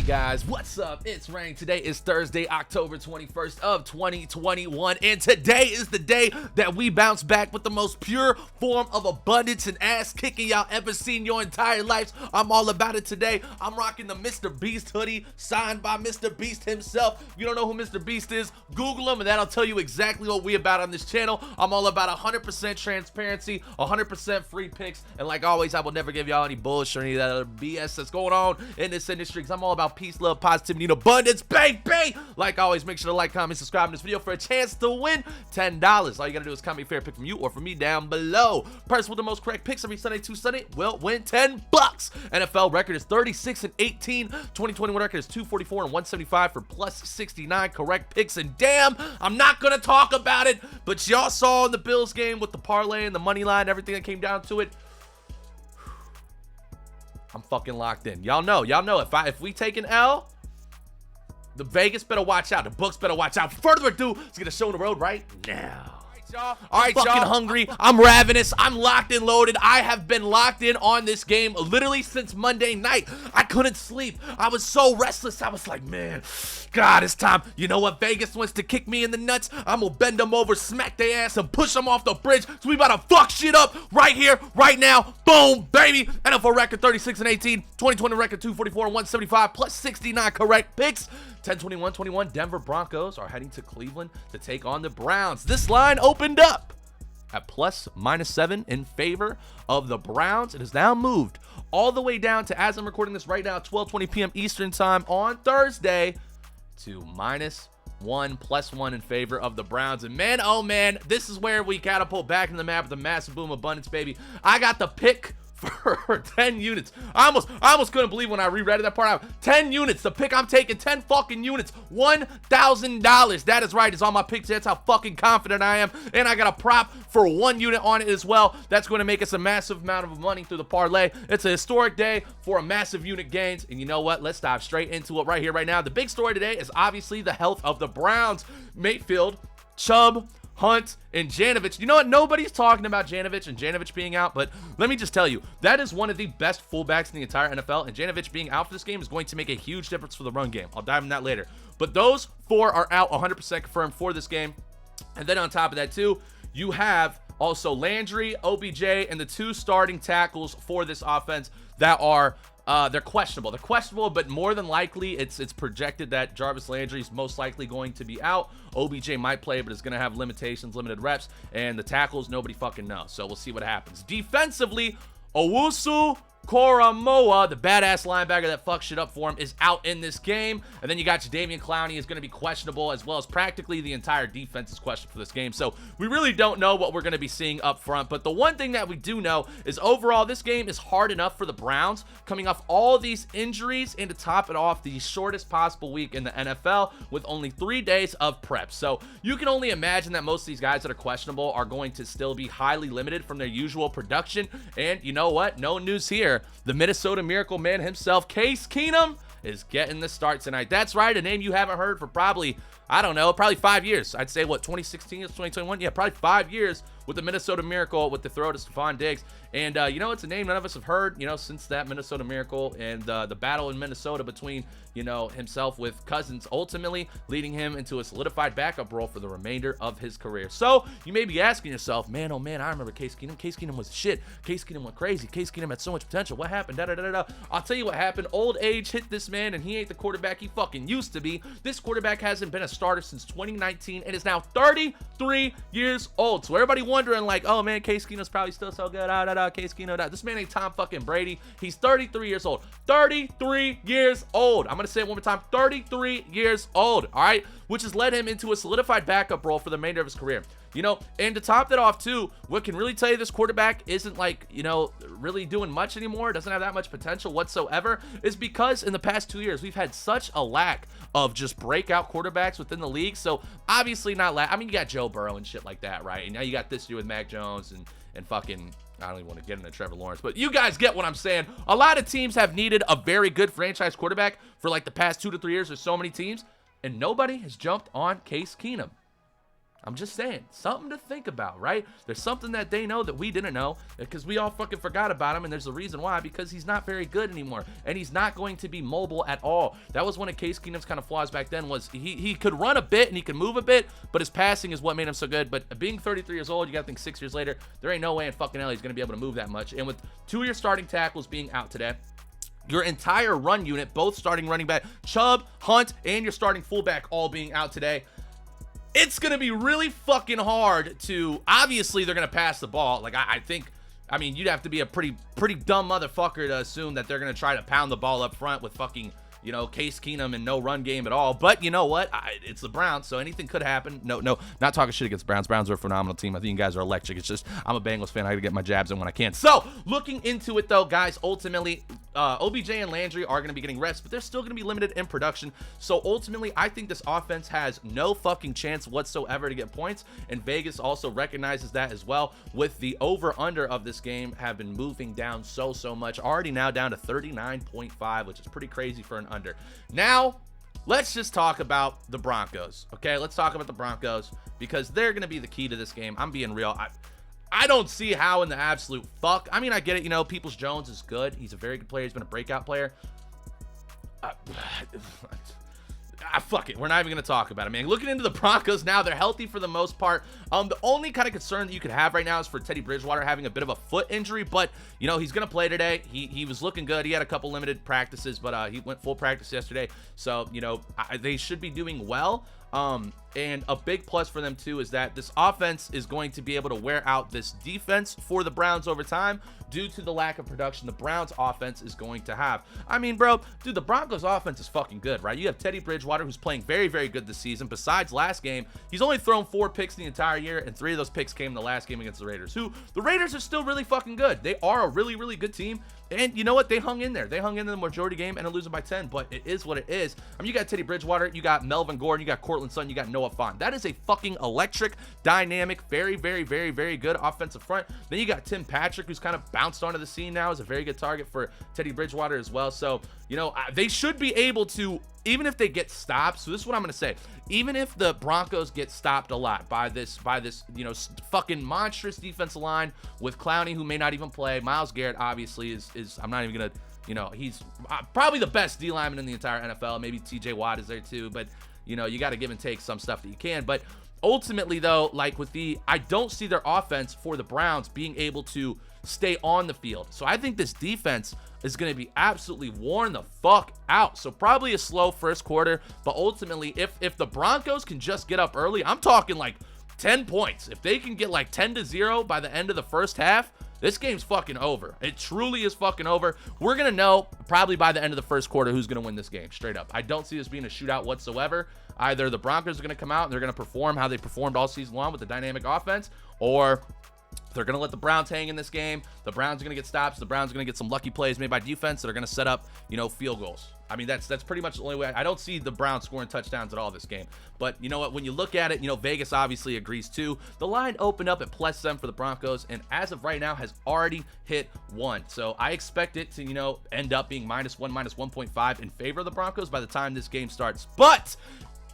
Hey guys, what's up? It's Rain. Today is Thursday, October 21st of 2021, and today is the day that we bounce back with the most pure form of abundance and ass kicking y'all ever seen your entire lives. I'm all about it today. I'm rocking the Mr. Beast hoodie signed by Mr. Beast himself. If you don't know who Mr. Beast is, Google him and that'll tell you exactly what we about on this channel. I'm all about 100% transparency, 100% free picks, and like always, I will never give y'all any bullshit or any of that other BS that's going on in this industry, because I'm all about peace, love, positivity, and abundance, baby. Like always, make sure to like, comment, subscribe in this video for a chance to win $10. All you gotta do is comment a fair pick from you or from me down below. Person with the most correct picks every Sunday to Sunday will win $10. NFL record is 36-18. 2021 record is 244 and 175 for plus 69 correct picks. And damn, I'm not gonna talk about it, but y'all saw in the Bills game with the parlay and the money line, everything that came down to it. I'm fucking locked in. Y'all know if we take an L, the Vegas better watch out. The books better watch out. Further ado, let's get a show on the road right now. All right, y'all. I'm fucking hungry. I'm ravenous. I'm locked and loaded. I have been locked in on this game literally since Monday night. I couldn't sleep. I was so restless. I was like, man, God, it's time. You know what? Vegas wants to kick me in the nuts. I'm gonna bend them over, smack their ass, and push them off the bridge. So we about to fuck shit up right here, right now. Boom, baby. NFL record 36-18. 2020 record 244 and 175 plus 69 correct picks. 10-21-21. Denver Broncos are heading to Cleveland to take on the Browns. This line opened up at +-7 in favor of the Browns. It has now moved all the way down to, as I'm recording this right now, 12:20 p.m. Eastern time on Thursday, to -1, +1 in favor of the Browns. And man, oh man, this is where we catapult back in the map with a massive boom abundance, baby. I got the pick for 10 units. I almost couldn't believe when I reread that part out. 10 units. The pick I'm taking, 10 fucking units. $1,000. That is right. It's on my picks. That's how fucking confident I am. And I got a prop for 1 unit on it as well. That's going to make us a massive amount of money through the parlay. It's a historic day for a massive unit gains. And you know what? Let's dive straight into it right here, right now. The big story today is obviously the health of the Browns. Mayfield, Chubb, Hunt, and Janovich. You know what? Nobody's talking about Janovich being out, but let me just tell you, that is one of the best fullbacks in the entire NFL, and Janovich being out for this game is going to make a huge difference for the run game. I'll dive into that later. But those four are out 100% confirmed for this game. And then on top of that too, you have also Landry, OBJ, and the 2 starting tackles for this offense that are they're questionable. They're questionable, but more than likely, it's projected that Jarvis Landry is most likely going to be out. OBJ might play, but is going to have limitations, limited reps, and the tackles, nobody fucking knows. So we'll see what happens. Defensively, Owusu-Koramoah, the badass linebacker that fucked shit up for him, is out in this game. And then you got Clowney is going to be questionable, as well as practically the entire defense is questionable for this game. So we really don't know what we're going to be seeing up front. But the one thing that we do know is overall, this game is hard enough for the Browns, coming off all these injuries, and to top it off, the shortest possible week in the NFL with only 3 days of prep. So you can only imagine that most of these guys that are questionable are going to still be highly limited from their usual production. And you know what? No news here. The Minnesota Miracle Man himself, Case Keenum, is getting the start tonight. That's right, a name you haven't heard for probably, I don't know, probably 5 years. I'd say, what, 2016 to 2021? Yeah, probably 5 years with the Minnesota Miracle, with the throw to Stephon Diggs. And, you know, it's a name none of us have heard, you know, since that Minnesota Miracle and the battle in Minnesota between, you know, himself with Cousins, ultimately leading him into a solidified backup role for the remainder of his career. So you may be asking yourself, man, oh man, I remember Case Keenum. Case Keenum was shit. Case Keenum went crazy. Case Keenum had so much potential. What happened? I'll tell you what happened. Old age hit this man, and he ain't the quarterback he fucking used to be. This quarterback hasn't been a starter since 2019 and is now 33 years old. So everybody wondering like, oh man, Case Keenum's probably still so good. Case Keenum. This man ain't Tom fucking Brady. He's 33 years old. 33 years old. I'm going to say it one more time. 33 years old. All right. Which has led him into a solidified backup role for the remainder of his career. You know, and to top that off too, what can really tell you this quarterback isn't like, you know, really doing much anymore, doesn't have that much potential whatsoever, is because in the past 2 years, we've had such a lack of just breakout quarterbacks within the league. So obviously not, I mean, you got Joe Burrow and shit like that, right? And now you got this year with Mac Jones and fucking, I don't even want to get into Trevor Lawrence, but you guys get what I'm saying. A lot of teams have needed a very good franchise quarterback for like the past 2 to 3 years. There's so many teams, and nobody has jumped on Case Keenum. I'm just saying, something to think about, right? There's something that they know that we didn't know, because we all fucking forgot about him, and there's a reason why, because he's not very good anymore, and he's not going to be mobile at all. That was one of Case Keenum's kind of flaws back then, was he could run a bit and he could move a bit, but his passing is what made him so good. But being 33 years old, you gotta think 6 years later, there ain't no way in fucking hell he's gonna be able to move that much. And with 2 of your starting tackles being out today, your entire run unit, both starting running back, Chubb, Hunt, and your starting fullback all being out today, it's going to be really fucking hard to, obviously they're going to pass the ball. Like, I mean, you'd have to be a pretty dumb motherfucker to assume that they're going to try to pound the ball up front with fucking, you know, Case Keenum and no run game at all. But you know what? It's the Browns, so anything could happen. No, not talking shit against the Browns. Browns are a phenomenal team. I think you guys are electric. It's just, I'm a Bengals fan. I gotta get my jabs in when I can. So, looking into it though, guys, ultimately, OBJ and Landry are going to be getting rest, but they're still going to be limited in production. So ultimately, I think this offense has no fucking chance whatsoever to get points, and Vegas also recognizes that as well, with the over-under of this game have been moving down so much, already now down to 39.5, which is pretty crazy for an under. Now, let's just talk about the Broncos, okay? Let's talk about the Broncos, because they're going to be the key to this game. I'm being real. I don't see how in the absolute fuck. I mean, I get it. You know, Peoples-Jones is good. He's a very good player. He's been a breakout player. Fuck it. We're not even going to talk about it, man. Looking into the Broncos now, they're healthy for the most part. The only kind of concern that you could have right now is for Teddy Bridgewater having a bit of a foot injury, but, you know, he's going to play today. He was looking good. He had a couple limited practices, but he went full practice yesterday. So, you know, they should be doing well. And a big plus for them too is that this offense is going to be able to wear out this defense for the Browns over time due to the lack of production the Browns offense is going to have. I mean, bro, dude, the Broncos offense is fucking good, right? You have Teddy Bridgewater, who's playing very good this season. Besides last game, he's only thrown 4 picks the entire year, and 3 of those picks came in the last game against the Raiders, who the Raiders are still really fucking good. They are a really good team. And you know what? They hung in there. They hung in the majority game and are losing by 10, but it is what it is. I mean, you got Teddy Bridgewater, you got Melvin Gordon, you got Courtland Sutton, you got Noah Fant. That is a fucking electric, dynamic, very good offensive front. Then you got Tim Patrick, who's kind of bounced onto the scene now, is a very good target for Teddy Bridgewater as well. So, you know, they should be able to, even if they get stopped. So this is what I'm going to say. Even if the Broncos get stopped a lot by this, you know, fucking monstrous defensive line with Clowney, who may not even play. Myles Garrett obviously is I'm not even going to, you know, he's probably the best D lineman in the entire NFL. Maybe TJ Watt is there too, but you know, you got to give and take some stuff that you can. But ultimately though, like with I don't see their offense for the Browns being able to stay on the field. So I think this defense is going to be absolutely worn the fuck out. So probably a slow first quarter, but ultimately if the Broncos can just get up early, I'm talking like 10 points. If they can get like 10-0 by the end of the first half, this game's fucking over. It truly is fucking over. We're going to know probably by the end of the first quarter who's going to win this game, straight up. I don't see this being a shootout whatsoever. Either the Broncos are going to come out and they're going to perform how they performed all season long with the dynamic offense, or they're going to let the Browns hang in this game. The Browns are going to get stops. The Browns are going to get some lucky plays made by defense that are going to set up, you know, field goals. I mean, that's pretty much the only way. I don't see the Browns scoring touchdowns at all this game. But you know what? When you look at it, you know, Vegas obviously agrees too. The line opened up at +7 for the Broncos, and as of right now has already hit 1. So I expect it to, you know, end up being -1, -1.5 in favor of the Broncos by the time this game starts. But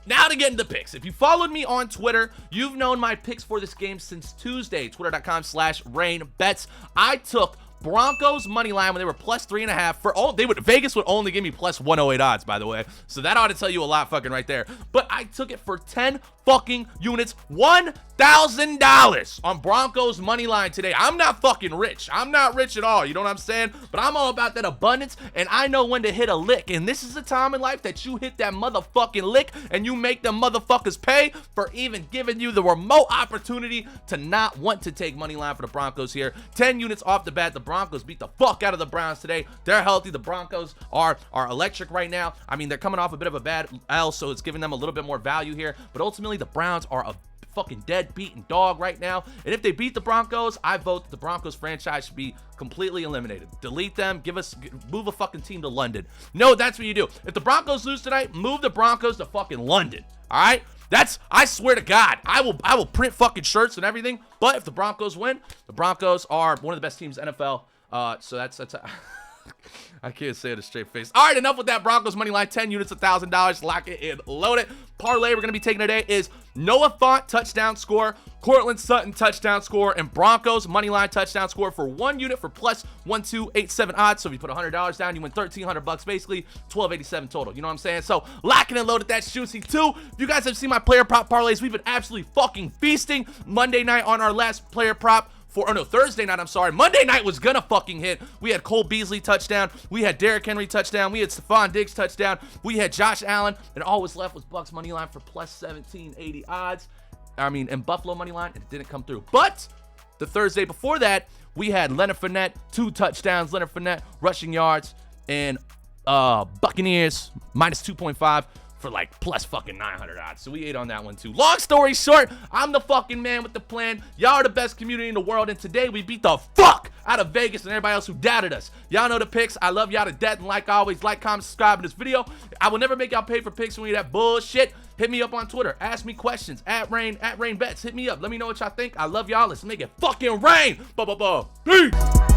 now to get into picks. If you followed me on Twitter, you've known my picks for this game since Tuesday, twitter.com/RainBets. I took Broncos money line when they were +3.5 Vegas would only give me +108 odds, by the way. So that ought to tell you a lot fucking right there. But I took it for 10 fucking units, $1,000 on Broncos money line today. I'm not fucking rich. I'm not rich at all. You know what I'm saying? But I'm all about that abundance, and I know when to hit a lick. And this is a time in life that you hit that motherfucking lick and you make them motherfuckers pay for even giving you the remote opportunity to not want to take money line for the Broncos here. 10 units off the bat. The Broncos beat the fuck out of the Browns today. They're healthy. The Broncos are electric right now. I mean, they're coming off a bit of a bad L, so it's giving them a little bit more value here. But ultimately, the Browns are a fucking dead beaten dog right now. And if they beat the Broncos, I vote that the Broncos franchise should be completely eliminated. Delete them. Move a fucking team to London. No, that's what you do. If the Broncos lose tonight, move the Broncos to fucking London. All right? I swear to God, I will print fucking shirts and everything. But if the Broncos win, the Broncos are one of the best teams in the NFL. So that's I can't say it a straight face. All right, enough with that. Broncos money line, 10 units, $1,000. Lock it and load it. Parlay we're going to be taking today is Noah Fant touchdown score, Cortland Sutton touchdown score, and Broncos money line touchdown score for 1 unit for plus 1287 odds. So if you put $100 down, you win $1,300 basically, 1287 total. You know what I'm saying? So locking and loaded, that's juicy too. If you guys have seen my player prop parlays, we've been absolutely fucking feasting. Monday night on our last player prop. Thursday night, I'm sorry. Monday night was gonna fucking hit. We had Cole Beasley touchdown. We had Derrick Henry touchdown. We had Stephon Diggs touchdown. We had Josh Allen. And all was left was Bucks money line for plus 1780 odds. And Buffalo money line, and it didn't come through. But the Thursday before that, we had Leonard Fournette, 2 touchdowns. Leonard Fournette, rushing yards. And Buccaneers, minus 2.5. for like plus fucking 900 odds. So we ate on that one too. Long story short, I'm the fucking man with the plan. Y'all are the best community in the world, and today we beat the fuck out of Vegas and everybody else who doubted us. Y'all know the picks. I love y'all to death, and like always, like, comment, subscribe in this video. I will never make y'all pay for picks when you that bullshit. Hit me up on Twitter. Ask me questions. At Rain Bets. Hit me up. Let me know what y'all think. I love y'all. Let's make it fucking rain. Peace.